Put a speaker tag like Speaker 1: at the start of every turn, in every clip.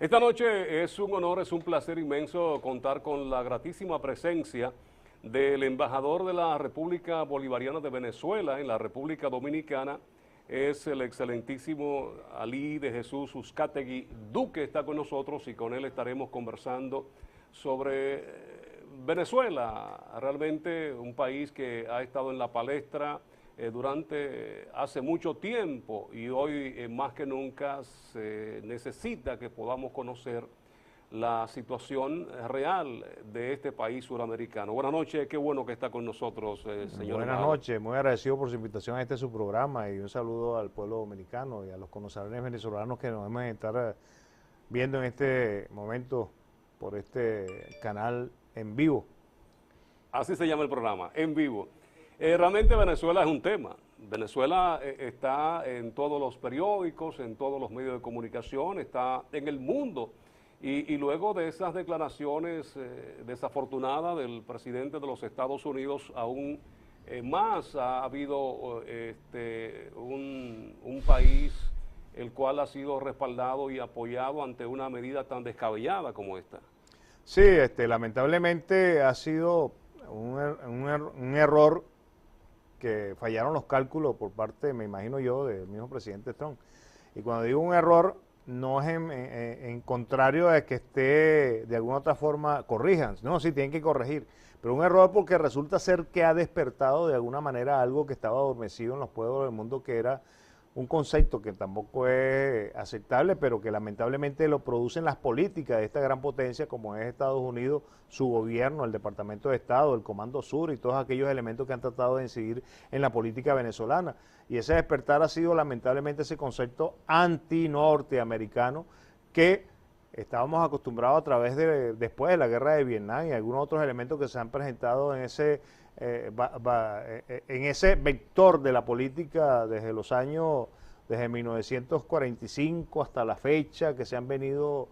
Speaker 1: Esta noche es un honor, es un placer inmenso contar con la gratísima presencia del embajador de la República Bolivariana de Venezuela en la República Dominicana. Es el excelentísimo Alí de Jesús Uzcategui Duque, está con nosotros y con él estaremos conversando sobre Venezuela, realmente un país que ha estado en la palestra durante hace mucho tiempo y hoy más que nunca se necesita que podamos conocer la situación real de este país suramericano. Buenas noches, qué bueno que está con nosotros, señor
Speaker 2: Buenas
Speaker 1: embajador.
Speaker 2: noches, muy agradecido por su invitación a este su programa y un saludo al pueblo dominicano y a los connacionales venezolanos que nos vamos a estar viendo en este momento por este canal en vivo.
Speaker 1: Así se llama el programa, en vivo. Realmente Venezuela es un tema. Venezuela está en todos los periódicos, en todos los medios de comunicación, está en el mundo. Y luego de esas declaraciones desafortunadas del presidente de los Estados Unidos, aún más ha habido un país el cual ha sido respaldado y apoyado ante una medida tan descabellada como esta.
Speaker 2: Sí, lamentablemente ha sido un error que fallaron los cálculos por parte, me imagino yo, del mismo presidente Trump. Y cuando digo un error, no es en contrario de que esté de alguna otra forma corrijan, no, sí tienen que corregir, pero un error porque resulta ser que ha despertado de alguna manera algo que estaba adormecido en los pueblos del mundo, que era un concepto que tampoco es aceptable, pero que lamentablemente lo producen las políticas de esta gran potencia como es Estados Unidos, su gobierno, el Departamento de Estado, el Comando Sur y todos aquellos elementos que han tratado de incidir en la política venezolana. Y ese despertar ha sido lamentablemente ese concepto anti-norteamericano que estábamos acostumbrados a través de, después de la guerra de Vietnam y algunos otros elementos que se han presentado en ese vector de la política desde 1945 hasta la fecha, que se han venido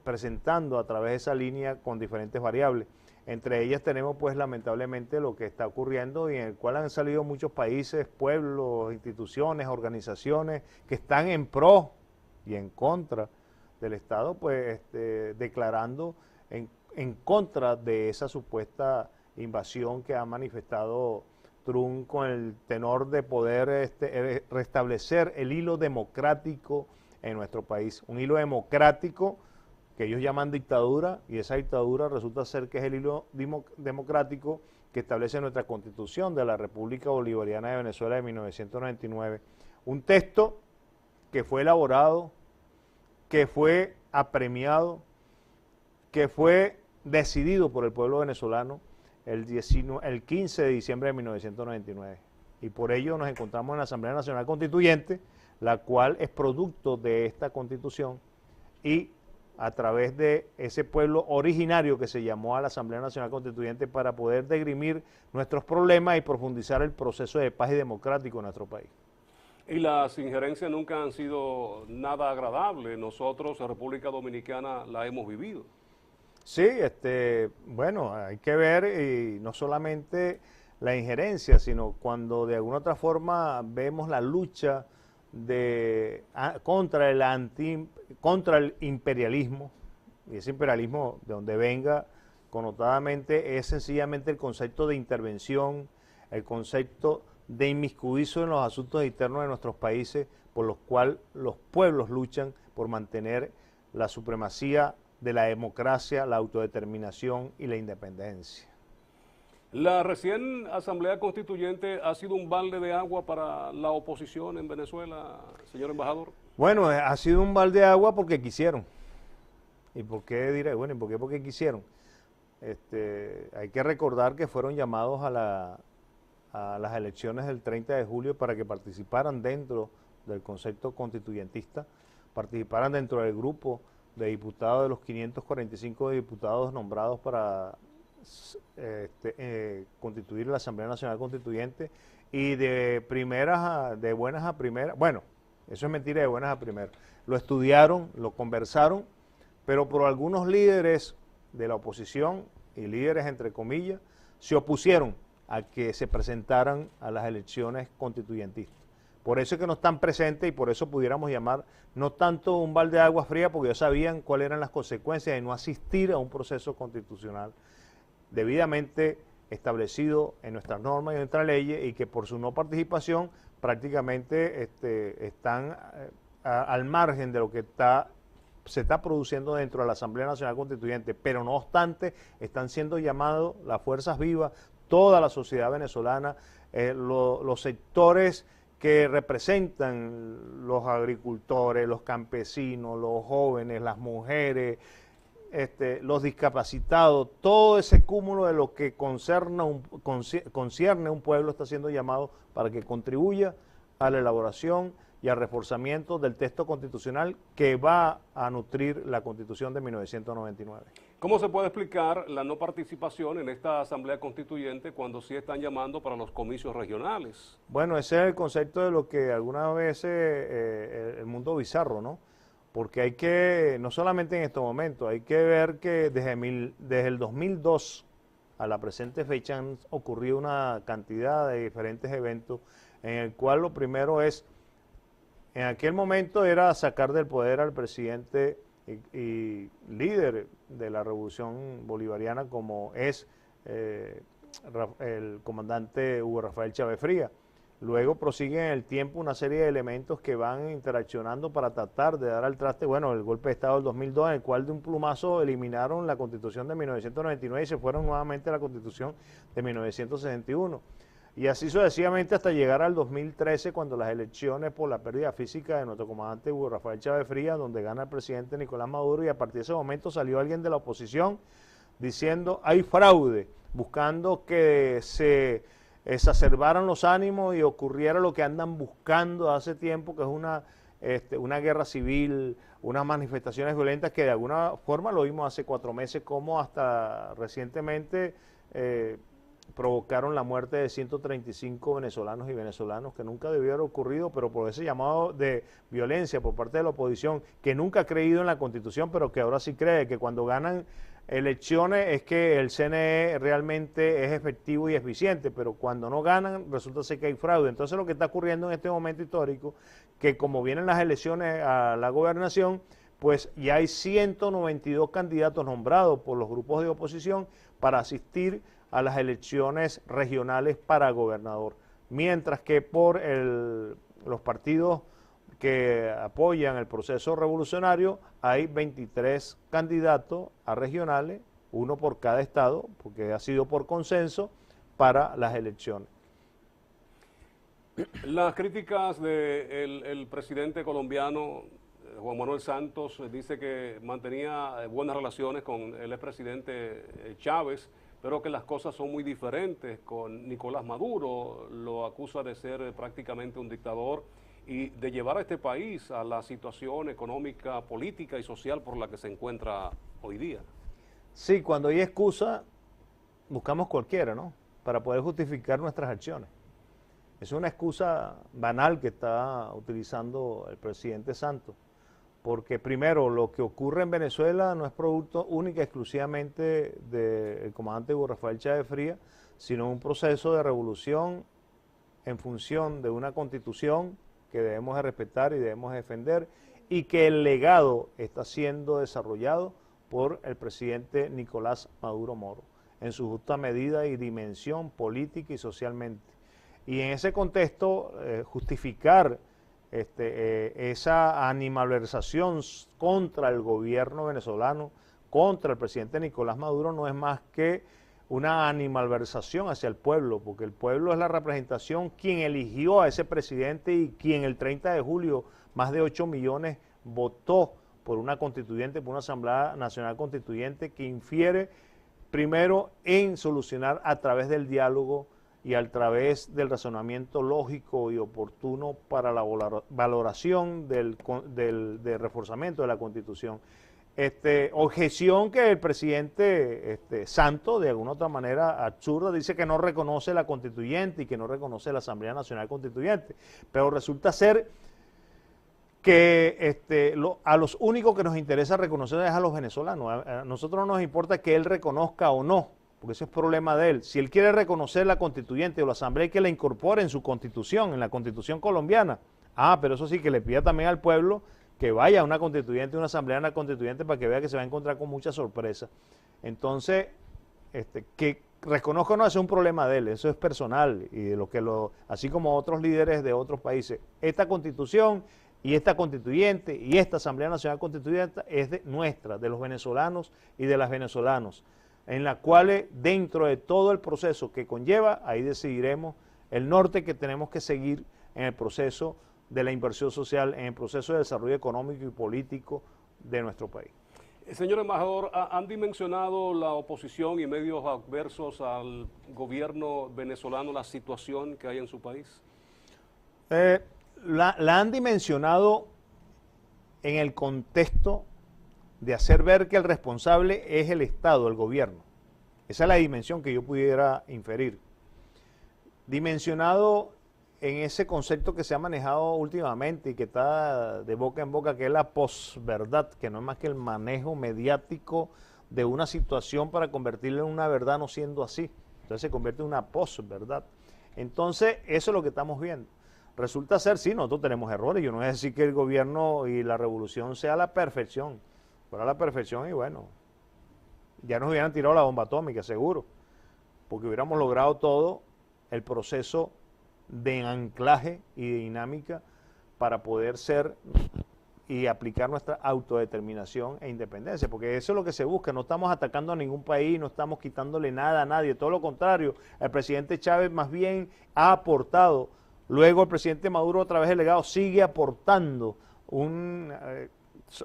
Speaker 2: presentando a través de esa línea con diferentes variables. Entre ellas tenemos pues lamentablemente lo que está ocurriendo y en el cual han salido muchos países, pueblos, instituciones, organizaciones que están en pro y en contra del Estado, pues declarando en contra de esa supuesta invasión que ha manifestado Trump con el tenor de poder restablecer el hilo democrático en nuestro país. Un hilo democrático que ellos llaman dictadura, y esa dictadura resulta ser que es el hilo democrático que establece nuestra Constitución de la República Bolivariana de Venezuela de 1999. Un texto que fue elaborado, que fue apremiado, que fue decidido por el pueblo venezolano el 15 de diciembre de 1999. Y por ello nos encontramos en la Asamblea Nacional Constituyente, la cual es producto de esta Constitución y a través de ese pueblo originario que se llamó a la Asamblea Nacional Constituyente para poder degrimir nuestros problemas y profundizar el proceso de paz y democrático en nuestro país.
Speaker 1: Y las injerencias nunca han sido nada agradables. Nosotros, en República Dominicana, la hemos vivido.
Speaker 2: Sí, bueno, hay que ver y no solamente la injerencia, sino cuando de alguna otra forma vemos la lucha contra el imperialismo, y ese imperialismo de donde venga connotadamente es sencillamente el concepto de intervención, el concepto de inmiscuirse en los asuntos internos de nuestros países, por los cuales los pueblos luchan por mantener la supremacía de la democracia, la autodeterminación y la independencia.
Speaker 1: La recién Asamblea Constituyente ha sido un balde de agua para la oposición en Venezuela, señor embajador.
Speaker 2: Bueno, ha sido un balde de agua porque quisieron. ¿Y por qué diré? Bueno, ¿y por qué? Porque quisieron. Hay que recordar que fueron llamados a las elecciones del 30 de julio para que participaran dentro del concepto constituyentista, participaran dentro del grupo de diputados, de los 545 diputados nombrados para constituir la Asamblea Nacional Constituyente, y de buenas a primeras, bueno, eso es mentira, de buenas a primeras, lo estudiaron, lo conversaron, pero por algunos líderes de la oposición, y líderes entre comillas, se opusieron a que se presentaran a las elecciones constituyentistas. Por eso es que no están presentes y por eso pudiéramos llamar no tanto un balde de agua fría, porque ellos sabían cuáles eran las consecuencias de no asistir a un proceso constitucional debidamente establecido en nuestras normas y en nuestras leyes, y que por su no participación prácticamente están al margen de lo que se está produciendo dentro de la Asamblea Nacional Constituyente. Pero no obstante, están siendo llamados las fuerzas vivas, toda la sociedad venezolana, los sectores que representan los agricultores, los campesinos, los jóvenes, las mujeres, los discapacitados, todo ese cúmulo de lo que concierne un pueblo está siendo llamado para que contribuya a la elaboración y al reforzamiento del texto constitucional que va a nutrir la Constitución de 1999.
Speaker 1: ¿Cómo se puede explicar la no participación en esta Asamblea Constituyente cuando sí están llamando para los comicios regionales?
Speaker 2: Bueno, ese es el concepto de lo que algunas veces el mundo bizarro, ¿no? Porque hay que, no solamente en estos momentos, hay que ver que desde el 2002 a la presente fecha han ocurrido una cantidad de diferentes eventos en el cual lo primero es, en aquel momento era sacar del poder al presidente y líder de la revolución bolivariana como es el comandante Hugo Rafael Chávez Frías. Luego prosigue en el tiempo una serie de elementos que van interaccionando para tratar de dar al traste, bueno, el golpe de Estado del 2002, en el cual de un plumazo eliminaron la Constitución de 1999 y se fueron nuevamente a la Constitución de 1961. Y así sucesivamente hasta llegar al 2013, cuando las elecciones por la pérdida física de nuestro comandante Hugo Rafael Chávez Frías, donde gana el presidente Nicolás Maduro, y a partir de ese momento salió alguien de la oposición diciendo hay fraude, buscando que se exacerbaran los ánimos y ocurriera lo que andan buscando hace tiempo, que es una guerra civil, unas manifestaciones violentas que de alguna forma lo vimos hace 4 meses, como hasta recientemente provocaron la muerte de 135 venezolanos y venezolanas, que nunca debió haber ocurrido, pero por ese llamado de violencia por parte de la oposición, que nunca ha creído en la Constitución, pero que ahora sí cree que cuando ganan elecciones es que el CNE realmente es efectivo y eficiente, pero cuando no ganan resulta ser que hay fraude. Entonces lo que está ocurriendo en este momento histórico, que como vienen las elecciones a la gobernación, pues ya hay 192 candidatos nombrados por los grupos de oposición para asistir a las elecciones regionales para gobernador, mientras que por los partidos que apoyan el proceso revolucionario hay 23 candidatos a regionales, uno por cada estado, porque ha sido por consenso para las elecciones.
Speaker 1: Las críticas del presidente colombiano Juan Manuel Santos dice que mantenía buenas relaciones con el expresidente Chávez, pero que las cosas son muy diferentes con Nicolás Maduro. Lo acusa de ser prácticamente un dictador y de llevar a este país a la situación económica, política y social por la que se encuentra hoy día.
Speaker 2: Sí, cuando hay excusa, buscamos cualquiera, ¿no? Para poder justificar nuestras acciones. Es una excusa banal que está utilizando el presidente Santos, porque primero, lo que ocurre en Venezuela no es producto única y exclusivamente del comandante Hugo Rafael Chávez Frías, sino un proceso de revolución en función de una constitución que debemos de respetar y debemos de defender, y que el legado está siendo desarrollado por el presidente Nicolás Maduro Moro, en su justa medida y dimensión política y socialmente. Y en ese contexto, justificar esa animalversación contra el gobierno venezolano, contra el presidente Nicolás Maduro, no es más que una animalversación hacia el pueblo, porque el pueblo es la representación quien eligió a ese presidente y quien el 30 de julio más de 8 millones votó por una constituyente, por una Asamblea Nacional Constituyente que infiere primero en solucionar a través del diálogo y a través del razonamiento lógico y oportuno para la valoración del reforzamiento de la Constitución. Objeción que el presidente Santos, de alguna otra manera absurda, dice que no reconoce la constituyente y que no reconoce la Asamblea Nacional Constituyente, pero resulta ser que a los únicos que nos interesa reconocer es a los venezolanos. A nosotros no nos importa que él reconozca o no porque ese es problema de él. Si él quiere reconocer la constituyente o la asamblea, que la incorpore en su constitución, en la constitución colombiana. Pero eso sí, que le pida también al pueblo que vaya a una constituyente, una asamblea, una constituyente, para que vea que se va a encontrar con mucha sorpresa. Entonces, que reconozco, no, ese es un problema de él, eso es personal, y de así como otros líderes de otros países. Esta constitución y esta constituyente y esta Asamblea Nacional Constituyente es nuestra, de los venezolanos y de las venezolanas, en la cual dentro de todo el proceso que conlleva, ahí decidiremos el norte que tenemos que seguir en el proceso de la inversión social, en el proceso de desarrollo económico y político de nuestro país.
Speaker 1: Señor embajador, ¿han dimensionado la oposición y medios adversos al gobierno venezolano la situación que hay en su país?
Speaker 2: La han dimensionado en el contexto de hacer ver que el responsable es el Estado, el gobierno. Esa es la dimensión que yo pudiera inferir. Dimensionado en ese concepto que se ha manejado últimamente y que está de boca en boca, que es la posverdad, que no es más que el manejo mediático de una situación para convertirla en una verdad no siendo así. Entonces se convierte en una posverdad. Entonces eso es lo que estamos viendo. Resulta ser, sí, nosotros tenemos errores. Yo no voy a decir que el gobierno y la revolución sea la perfección. Fuera la perfección y bueno, ya nos hubieran tirado la bomba atómica, seguro. Porque hubiéramos logrado todo el proceso de anclaje y de dinámica para poder ser y aplicar nuestra autodeterminación e independencia, porque eso es lo que se busca. No estamos atacando a ningún país, no estamos quitándole nada a nadie, todo lo contrario. El presidente Chávez más bien ha aportado, luego el presidente Maduro, a través del legado, sigue aportando una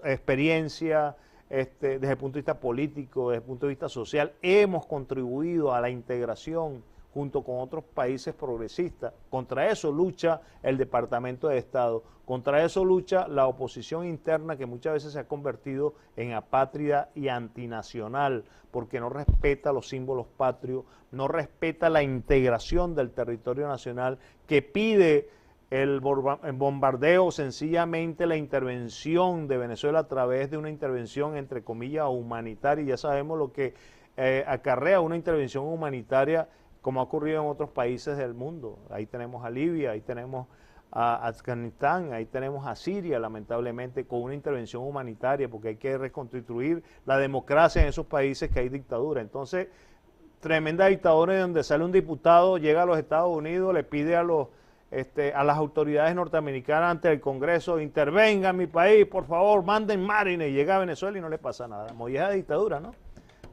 Speaker 2: experiencia desde el punto de vista político, desde el punto de vista social. Hemos contribuido a la integración junto con otros países progresistas. Contra eso lucha el Departamento de Estado, contra eso lucha la oposición interna, que muchas veces se ha convertido en apátrida y antinacional, porque no respeta los símbolos patrios, no respeta la integración del territorio nacional, que pide el bombardeo, sencillamente la intervención de Venezuela a través de una intervención, entre comillas, humanitaria. Ya sabemos lo que acarrea una intervención humanitaria, como ha ocurrido en otros países del mundo. Ahí tenemos a Libia, ahí tenemos a Afganistán, ahí tenemos a Siria, lamentablemente, con una intervención humanitaria, porque hay que reconstituir la democracia en esos países que hay dictadura. Entonces, tremenda dictadura donde sale un diputado, llega a los Estados Unidos, le pide a las autoridades norteamericanas ante el Congreso: intervenga en mi país, por favor, manden marines, y llega a Venezuela y no le pasa nada. Molleja de dictadura, ¿no?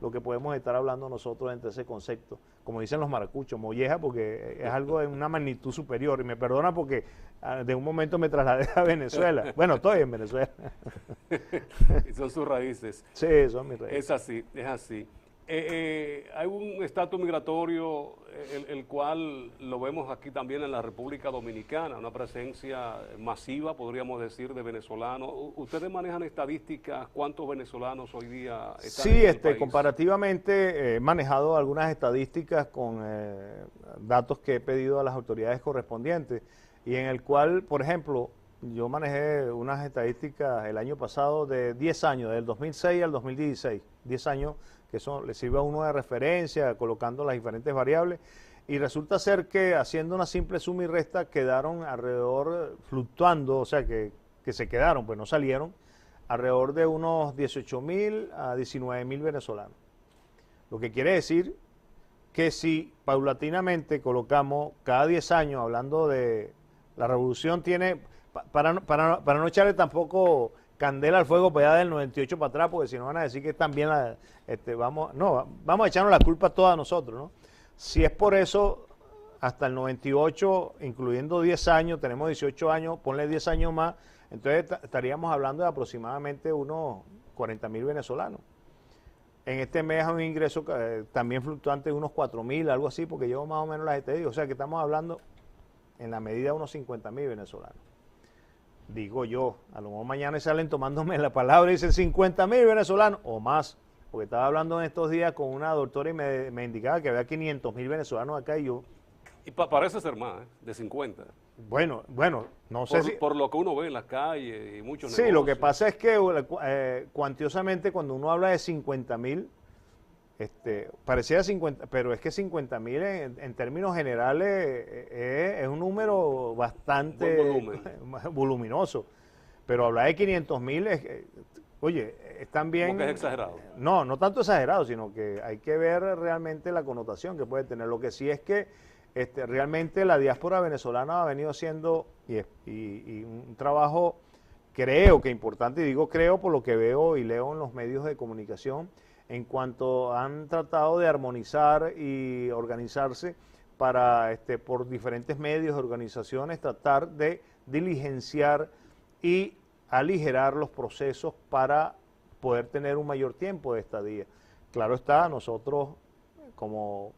Speaker 2: Lo que podemos estar hablando nosotros entre ese concepto, como dicen los maracuchos, molleja, porque es algo de una magnitud superior. Y me perdona porque de un momento me trasladé a Venezuela. Bueno, estoy en Venezuela.
Speaker 1: Son sus raíces.
Speaker 2: Sí, son mis raíces.
Speaker 1: Es así, es así. Hay un estatus migratorio, el cual lo vemos aquí también en la República Dominicana, una presencia masiva, podríamos decir, de venezolanos. ¿Ustedes manejan estadísticas? ¿Cuántos venezolanos hoy día están en el país?
Speaker 2: Comparativamente he manejado algunas estadísticas con datos que he pedido a las autoridades correspondientes, y en el cual, por ejemplo, yo manejé unas estadísticas el año pasado de 10 años, del 2006 al 2016, 10 años que eso le sirve a uno de referencia, colocando las diferentes variables, y resulta ser que haciendo una simple suma y resta quedaron alrededor, fluctuando, o sea que se quedaron, pues no salieron, alrededor de unos 18.000 a 19.000 venezolanos. Lo que quiere decir que si paulatinamente colocamos cada 10 años, hablando de la revolución, tiene, para no echarle tampoco candela al fuego para allá del 98 para atrás, porque si no van a decir que también vamos a echarnos la culpa toda a nosotros, ¿no? Si es por eso, hasta el 98, incluyendo 10 años, tenemos 18 años, ponle 10 años más, entonces estaríamos hablando de aproximadamente unos 40.000 venezolanos. En este mes hay un ingreso también fluctuante de unos 4.000, algo así, porque llevo más o menos las estadísticas, o sea que estamos hablando en la medida de unos 50.000 venezolanos. Digo yo, a lo mejor mañana salen tomándome la palabra y dicen 50.000 venezolanos o más, porque estaba hablando en estos días con una doctora y me indicaba que había 500.000 venezolanos acá, y yo...
Speaker 1: Y parece ser más, de 50.
Speaker 2: Bueno, no sé si...
Speaker 1: Por lo que uno ve en las calles y muchos
Speaker 2: Sí,
Speaker 1: negocios.
Speaker 2: lo que pasa es que cuantiosamente cuando uno habla de 50.000, parecía 50, pero es que 50.000 en términos generales es un número bastante voluminoso. Pero hablar de 500.000 oye, es también...
Speaker 1: ¿Cómo que es exagerado?
Speaker 2: No, no tanto exagerado, sino que hay que ver realmente la connotación que puede tener. Lo que sí es que realmente la diáspora venezolana ha venido haciendo y un trabajo, creo que importante, y digo creo por lo que veo y leo en los medios de comunicación, en cuanto han tratado de armonizar y organizarse para, por diferentes medios, organizaciones, tratar de diligenciar y aligerar los procesos para poder tener un mayor tiempo de estadía. Claro está, nosotros como,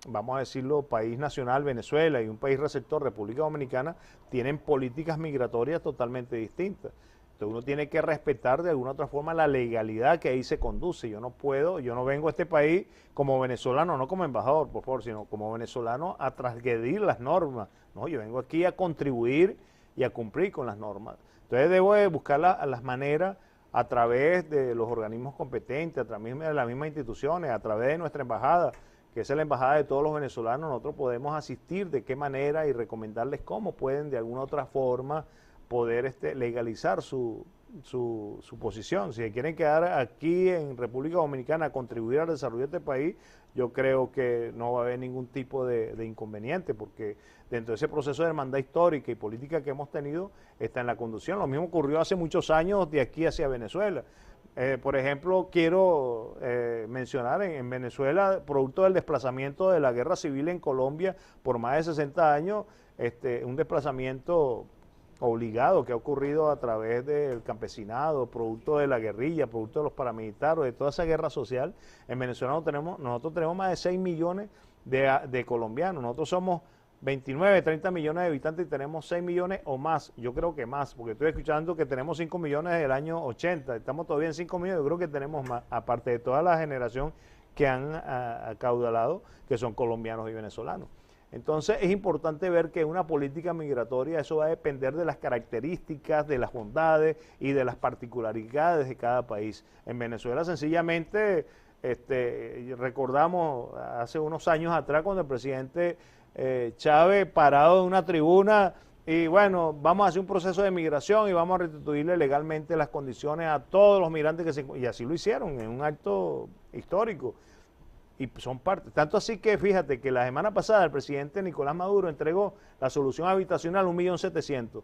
Speaker 2: vamos a decirlo, país nacional, Venezuela, y un país receptor, República Dominicana, tienen políticas migratorias totalmente distintas. Entonces uno tiene que respetar de alguna otra forma la legalidad que ahí se conduce. Yo no vengo a este país como venezolano, no como embajador, por favor, sino como venezolano a transgredir las normas. No, yo vengo aquí a contribuir y a cumplir con las normas. Entonces debo de buscar las maneras a través de los organismos competentes, a través de las mismas instituciones, a través de nuestra embajada, que es la embajada de todos los venezolanos. Nosotros podemos asistir de qué manera y recomendarles cómo pueden de alguna otra forma poder legalizar su posición. Si quieren quedar aquí en República Dominicana a contribuir al desarrollo de este país, yo creo que no va a haber ningún tipo de inconveniente, porque dentro de ese proceso de hermandad histórica y política que hemos tenido está en la conducción. Lo mismo ocurrió hace muchos años de aquí hacia Venezuela. Por ejemplo, quiero mencionar en Venezuela, producto del desplazamiento de la guerra civil en Colombia por más de 60 años, un desplazamiento obligado que ha ocurrido a través del campesinado, producto de la guerrilla, producto de los paramilitares, de toda esa guerra social. En Venezuela nosotros tenemos más de 6 millones de colombianos. Nosotros somos 29, 30 millones de habitantes y tenemos 6 millones o más. Yo creo que más, porque estoy escuchando que tenemos 5 millones del año 80. Estamos todavía en 5 millones, yo creo que tenemos más, aparte de toda la generación que han acaudalado, que son colombianos y venezolanos. Entonces es importante ver que una política migratoria, eso va a depender de las características, de las bondades y de las particularidades de cada país. En Venezuela sencillamente recordamos hace unos años atrás cuando el presidente Chávez parado en una tribuna y bueno, vamos a hacer un proceso de migración y vamos a restituirle legalmente las condiciones a todos los migrantes y así lo hicieron en un acto histórico. Y son parte, tanto así que fíjate que la semana pasada el presidente Nicolás Maduro entregó la solución habitacional 1.700.000,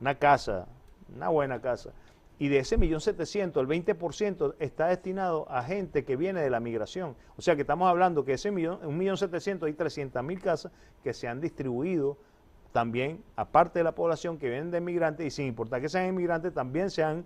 Speaker 2: una casa, una buena casa, y de ese 1.700.000 el 20% está destinado a gente que viene de la migración. O sea que estamos hablando que ese 1.700.000 hay 300.000 casas que se han distribuido también, aparte de la población que vienen de inmigrantes, y sin importar que sean inmigrantes, también se han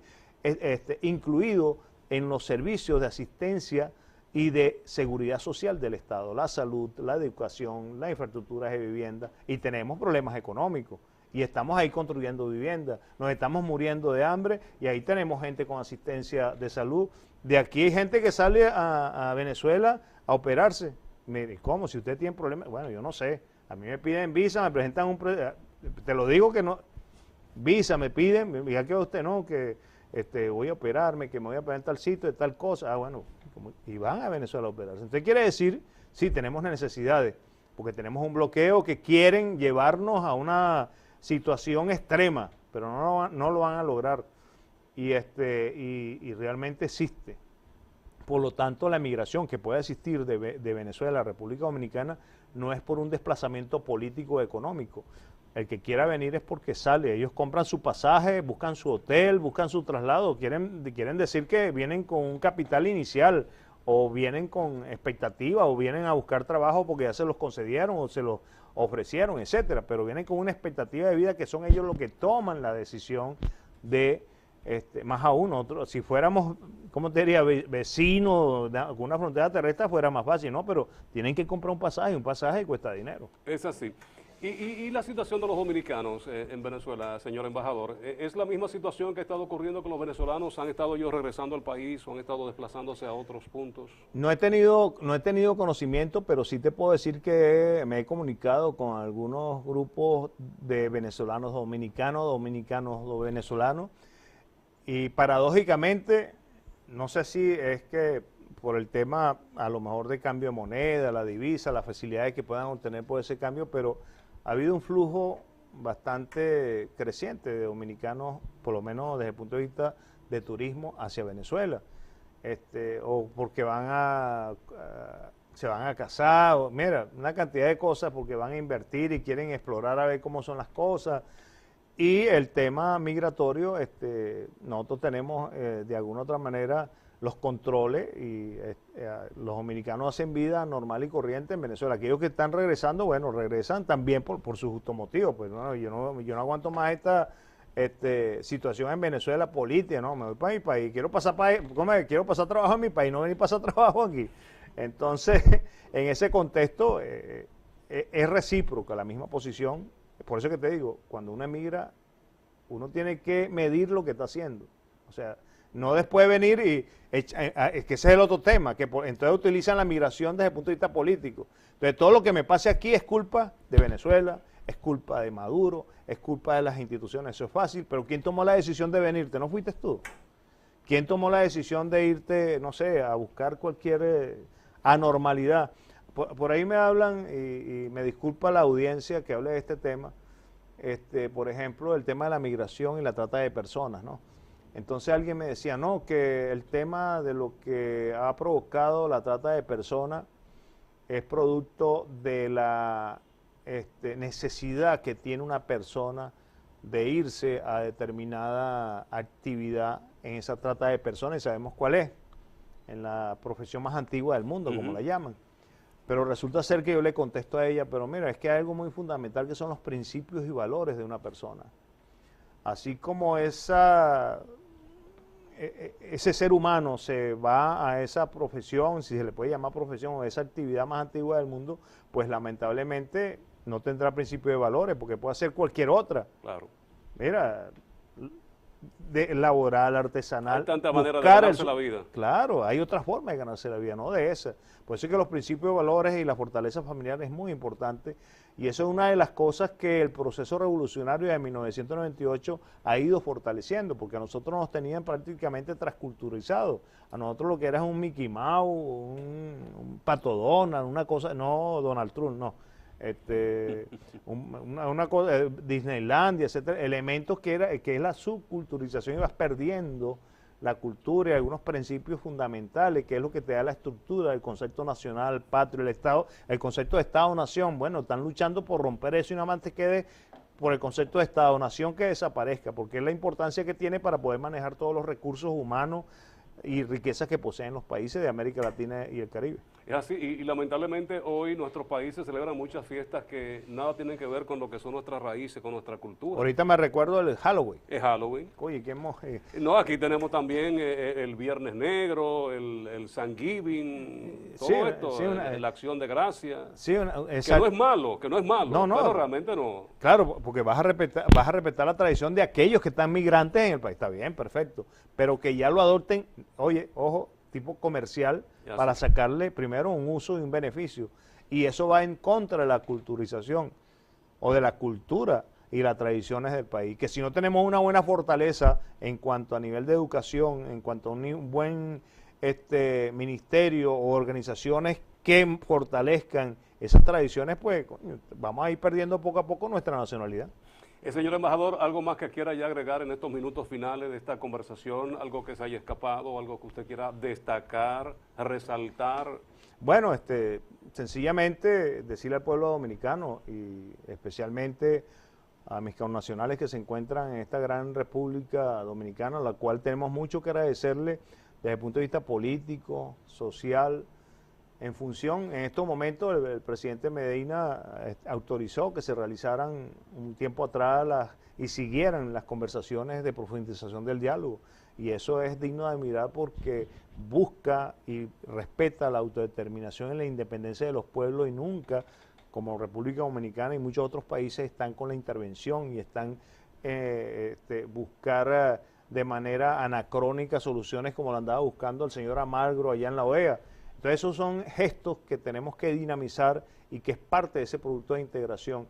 Speaker 2: incluido en los servicios de asistencia y de seguridad social del Estado, la salud, la educación, la infraestructura de vivienda, y tenemos problemas económicos, y estamos ahí construyendo viviendas, nos estamos muriendo de hambre, y ahí tenemos gente con asistencia de salud. De aquí hay gente que sale a Venezuela a operarse. Mire, ¿cómo? Si usted tiene problemas, bueno, yo no sé, a mí me piden visa, me presentan te lo digo que no, visa me piden, ya que usted no, que voy a operarme, que me voy a operar en tal sitio, de tal cosa, bueno, y van a Venezuela a operarse. Entonces quiere decir, sí, tenemos necesidades, porque tenemos un bloqueo que quieren llevarnos a una situación extrema, pero no lo van a lograr, y realmente existe. Por lo tanto, la migración que puede existir de Venezuela a la República Dominicana no es por un desplazamiento político o económico. El que quiera venir es porque sale. Ellos compran su pasaje, buscan su hotel, buscan su traslado. Quieren decir que vienen con un capital inicial, o vienen con expectativa, o vienen a buscar trabajo porque ya se los concedieron o se los ofrecieron, etcétera. Pero vienen con una expectativa de vida que son ellos los que toman la decisión de, más aún, nosotros, si fuéramos, ¿cómo te diría?, vecinos con una frontera terrestre fuera más fácil, ¿no? Pero tienen que comprar un pasaje cuesta dinero.
Speaker 1: Es así. Y la situación de los dominicanos en Venezuela, señor embajador, ¿es la misma situación que ha estado ocurriendo con los venezolanos? ¿Han estado ellos regresando al país o han estado desplazándose a otros puntos?
Speaker 2: No he tenido conocimiento, pero sí te puedo decir que me he comunicado con algunos grupos de venezolanos dominicanos venezolanos, y paradójicamente, no sé si es que por el tema a lo mejor de cambio de moneda, la divisa, las facilidades que puedan obtener por ese cambio, pero ha habido un flujo bastante creciente de dominicanos, por lo menos desde el punto de vista de turismo hacia Venezuela, o porque se van a casar, o, mira, una cantidad de cosas porque van a invertir y quieren explorar a ver cómo son las cosas. Y el tema migratorio, nosotros tenemos de alguna otra manera los controles y los dominicanos hacen vida normal y corriente en Venezuela. Aquellos que están regresando, bueno, regresan también por sus justos motivos. Pues no, yo no aguanto más esta situación en Venezuela política, no, me voy para mi país, quiero pasar trabajo en mi país, no venir a pasar trabajo aquí. Entonces, en ese contexto es recíproca la misma posición. Por eso que te digo, cuando uno emigra, uno tiene que medir lo que está haciendo. O sea, no después venir es que ese es el otro tema, que entonces utilizan la migración desde el punto de vista político. Entonces, todo lo que me pase aquí es culpa de Venezuela, es culpa de Maduro, es culpa de las instituciones, eso es fácil, pero ¿quién tomó la decisión de venirte? ¿No fuiste tú? ¿Quién tomó la decisión de irte, no sé, a buscar cualquier anormalidad? Por ahí me hablan, y me disculpa la audiencia que hable de este tema, por ejemplo, el tema de la migración y la trata de personas, ¿no? Entonces alguien me decía, no, que el tema de lo que ha provocado la trata de personas es producto de la necesidad que tiene una persona de irse a determinada actividad en esa trata de personas, y sabemos cuál es, en la profesión más antigua del mundo, como la llaman. Pero resulta ser que yo le contesto a ella, pero mira, es que hay algo muy fundamental que son los principios y valores de una persona. Así como ese ser humano se va a esa profesión, si se le puede llamar profesión, o esa actividad más antigua del mundo, pues lamentablemente no tendrá principios de valores, porque puede hacer cualquier otra.
Speaker 1: Claro.
Speaker 2: Mira, laboral, artesanal.
Speaker 1: Hay tantas maneras de ganarse la vida.
Speaker 2: Claro, hay otras formas de ganarse la vida, no de esa. Por eso es que los principios de valores y la fortaleza familiar es muy importante, y eso es una de las cosas que el proceso revolucionario de 1998 ha ido fortaleciendo, porque a nosotros nos tenían prácticamente transculturizados. A nosotros lo que era un Mickey Mouse, un Pato Donald, una cosa, no Donald Trump, no. Una cosa, Disneylandia, etcétera, elementos que es la subculturización, y vas perdiendo la cultura y algunos principios fundamentales, que es lo que te da la estructura del concepto nacional, patrio, el Estado, el concepto de Estado-Nación. Bueno, están luchando por romper eso, y nada más te quede por el concepto de Estado-Nación que desaparezca, porque es la importancia que tiene para poder manejar todos los recursos humanos y riquezas que poseen los países de América Latina y el Caribe.
Speaker 1: Es así, y lamentablemente hoy nuestros países celebran muchas fiestas que nada tienen que ver con lo que son nuestras raíces, con nuestra cultura.
Speaker 2: Ahorita me recuerdo del Halloween.
Speaker 1: Es Halloween.
Speaker 2: Oye, qué
Speaker 1: No, aquí tenemos también el Viernes Negro, el Thanksgiving, todo
Speaker 2: sí,
Speaker 1: esto,
Speaker 2: sí,
Speaker 1: la Acción de Gracia.
Speaker 2: Sí,
Speaker 1: que no es malo,
Speaker 2: no,
Speaker 1: pero realmente no.
Speaker 2: Claro, porque vas a respetar la tradición de aquellos que están migrantes en el país, está bien, perfecto, pero que ya lo adopten, oye, ojo, tipo comercial, para sacarle primero un uso y un beneficio, y eso va en contra de la culturización o de la cultura y las tradiciones del país, que si no tenemos una buena fortaleza en cuanto a nivel de educación, en cuanto a un buen ministerio o organizaciones que fortalezcan esas tradiciones, pues coño, vamos a ir perdiendo poco a poco nuestra nacionalidad.
Speaker 1: Señor embajador, ¿algo más que quiera ya agregar en estos minutos finales de esta conversación? ¿Algo que se haya escapado, algo que usted quiera destacar, resaltar?
Speaker 2: Bueno, sencillamente decirle al pueblo dominicano, y especialmente a mis connacionales que se encuentran en esta gran República Dominicana, a la cual tenemos mucho que agradecerle desde el punto de vista político, social. En función, en estos momentos, el presidente Medina autorizó que se realizaran un tiempo atrás y siguieran las conversaciones de profundización del diálogo. Y eso es digno de admirar, porque busca y respeta la autodeterminación y la independencia de los pueblos, y nunca, como República Dominicana y muchos otros países, están con la intervención y están buscar de manera anacrónica soluciones como la andaba buscando el señor Almagro allá en la OEA. Entonces esos son gestos que tenemos que dinamizar y que es parte de ese producto de integración.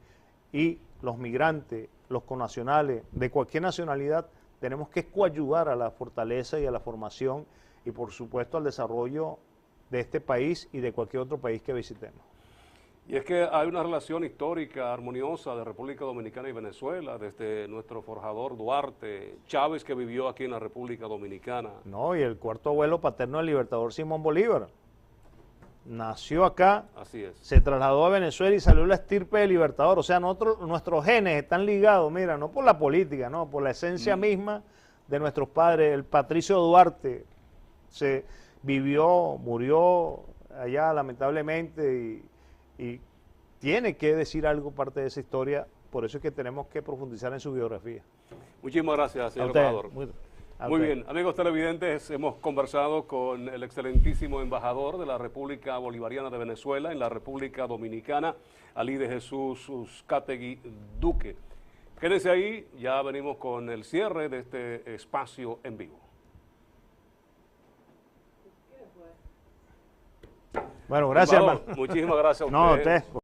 Speaker 2: Y los migrantes, los connacionales, de cualquier nacionalidad, tenemos que coayudar a la fortaleza y a la formación y por supuesto al desarrollo de este país y de cualquier otro país que visitemos.
Speaker 1: Y es que hay una relación histórica, armoniosa de República Dominicana y Venezuela, desde nuestro forjador Duarte, Chávez, que vivió aquí en la República Dominicana.
Speaker 2: No, y el cuarto abuelo paterno del libertador Simón Bolívar. Nació acá,
Speaker 1: Así es.
Speaker 2: se trasladó a Venezuela y salió la estirpe del libertador. O sea, nuestros genes están ligados, mira, no por la política, no, por la esencia misma de nuestros padres. El Patricio Duarte se vivió, murió allá lamentablemente y tiene que decir algo parte de esa historia, por eso es que tenemos que profundizar en su biografía.
Speaker 1: Muchísimas gracias, señor
Speaker 2: usted,
Speaker 1: embajador.
Speaker 2: a
Speaker 1: Muy
Speaker 2: usted.
Speaker 1: bien, amigos televidentes, hemos conversado con el excelentísimo embajador de la República Bolivariana de Venezuela en la República Dominicana, Ali de Jesús Uzcategui Duque. Quédense ahí, ya venimos con el cierre de este espacio en vivo.
Speaker 2: Bueno, gracias,
Speaker 1: Embajador,
Speaker 2: hermano.
Speaker 1: muchísimas gracias a
Speaker 2: No,
Speaker 1: usted.
Speaker 2: usted.